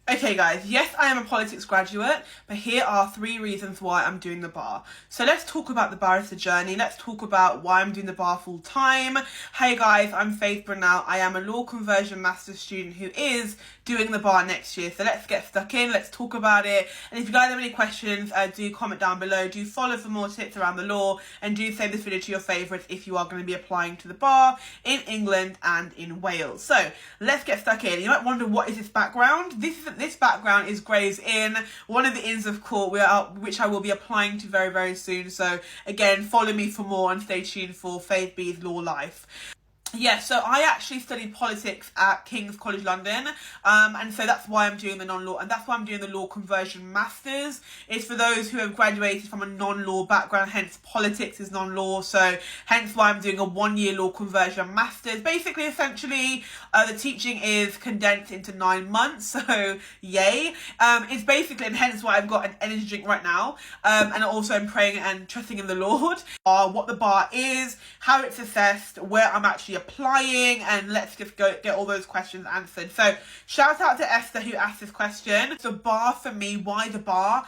Okay guys, yes I am a politics graduate, but here are 3 reasons why I'm doing the bar. So let's talk about the barrister journey, let's talk about why I'm doing the bar full time. Hey guys, I'm Faith Brunel, I am a law conversion master's student who is doing the bar next year. So let's get stuck in, let's talk about it. And if you guys have any questions, do comment down below, do follow for more tips around the law, and do save this video to your favourites if you are going to be applying to the bar in England and in Wales. So let's get stuck in. You might wonder, what is this background? This background is Gray's Inn, one of the inns of court which I will be applying to very, very soon. So again, follow me for more and stay tuned for Faith B's Law Life. Yeah, so I actually studied politics at King's College London, and so that's why I'm doing the non-law, and that's why I'm doing the law conversion masters. It's for those who have graduated from a non-law background, hence politics is non-law, so hence why I'm doing a 1-year law conversion masters. Basically, essentially, the teaching is condensed into 9 months, so yay. It's basically, and hence why I've got an energy drink right now, and also I'm praying and trusting in the Lord. What the bar is, how it's assessed, where I'm actually applying, and let's just go get all those questions answered. So shout out to Esther who asked this question. The bar for me, why the bar?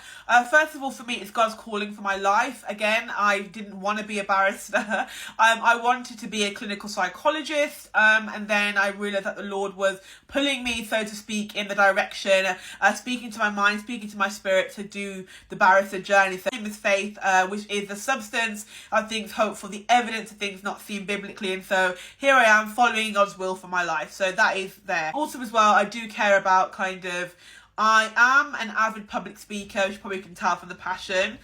First of all, for me, it's God's calling for my life. Again, I didn't want to be a barrister. I wanted to be a clinical psychologist, and then I realized that the Lord was pulling me, so to speak, in the direction, speaking to my mind, speaking to my spirit to do the barrister journey. So in this faith, which is the substance of things hoped for, the evidence of things not seen biblically, and so here I am following God's will for my life. So that is there. Also as well, I do care about I am an avid public speaker, which you probably can tell from the passion.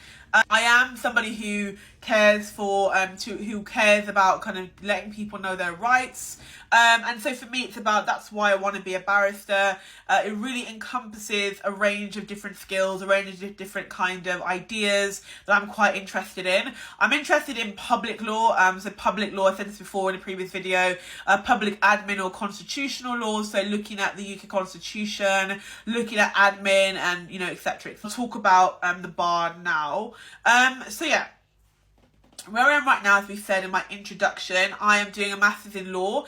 I am somebody who cares for who cares about kind of letting people know their rights, and so for me it's about, that's why I want to be a barrister. It really encompasses a range of different skills, a range of different kind of ideas that I'm quite interested in. I'm interested in public law, so public law, I said this before in a previous video, public admin or constitutional law, so looking at the UK Constitution, looking at admin, and etc. I'll talk about the bar now. So yeah, where I am right now, as we said in my introduction, I am doing a master's in law.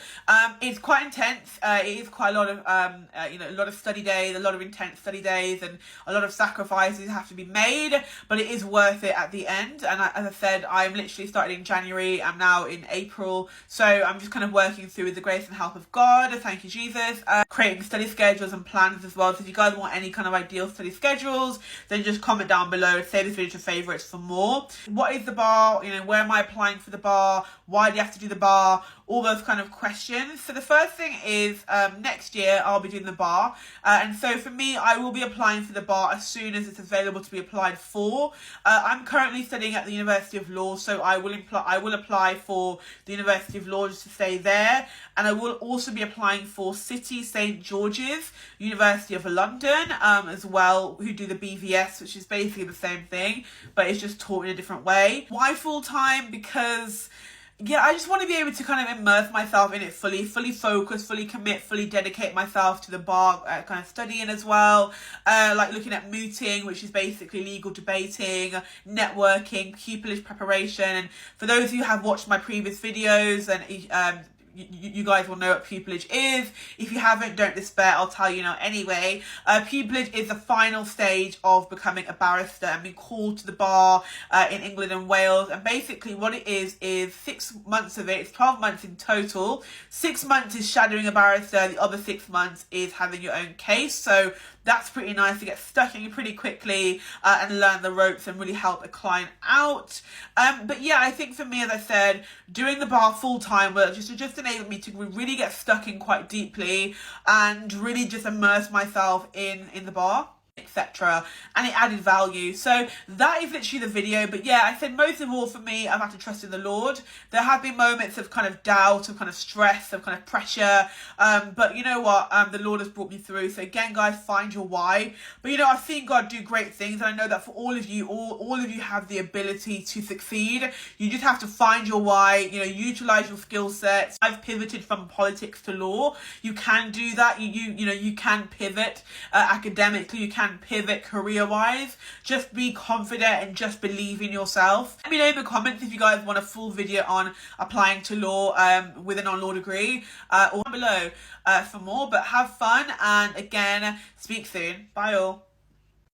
It's quite intense. It is quite a lot of, a lot of study days, a lot of intense study days, and a lot of sacrifices have to be made, but it is worth it at the end. And as I said, I'm literally started in January. I'm now in April. So I'm just kind of working through with the grace and help of God. Thank you, Jesus. Creating study schedules and plans as well. So if you guys want any kind of ideal study schedules, then just comment down below and save this video to favorites for more. What is the bar? Where am I applying for the bar? Why do you have to do the bar? All those kind of questions. So the first thing is, next year I'll be doing the bar, and so for me, I will be applying for the bar as soon as it's available to be applied for. I'm currently studying at the University of Law, so I will apply for the University of Law just to stay there, and I will also be applying for City St George's, University of London, as well, who do the BVS, which is basically the same thing, but it's just taught in a different way. Why full-time? Because yeah, I just want to be able to kind of immerse myself in it fully focus, fully commit, fully dedicate myself to the bar, kind of studying as well, like looking at mooting, which is basically legal debating, networking, pupillage preparation. And for those who have watched my previous videos, and you guys will know what pupillage is. If you haven't, don't despair, I'll tell you now anyway. Pupillage is the final stage of becoming a barrister and being called to the bar in England and Wales. And basically what it is 6 months of it, it's 12 months in total. 6 months is shadowing a barrister, the other 6 months is having your own case. So that's pretty nice to get stuck in pretty quickly and learn the ropes and really help a client out. But yeah, I think for me, as I said, doing the bar full time will just enabled me to really get stuck in quite deeply and really just immerse myself in the bar, etc. And it added value. So that is literally the video. But yeah, I said most of all for me, I've had to trust in the Lord. There have been moments of kind of doubt, of kind of stress, of kind of pressure, but you know what, the Lord has brought me through. So again, guys, find your why. But I've seen God do great things, and I know that for all of you, all of you have the ability to succeed. You just have to find your why, utilize your skill sets. I've pivoted from politics to law. You can do that. You can pivot academically. You can can pivot career-wise. Just be confident and just believe in yourself. Let me know in the comments if you guys want a full video on applying to law with a non-law degree, or below for more. But have fun, and again, speak soon. Bye all.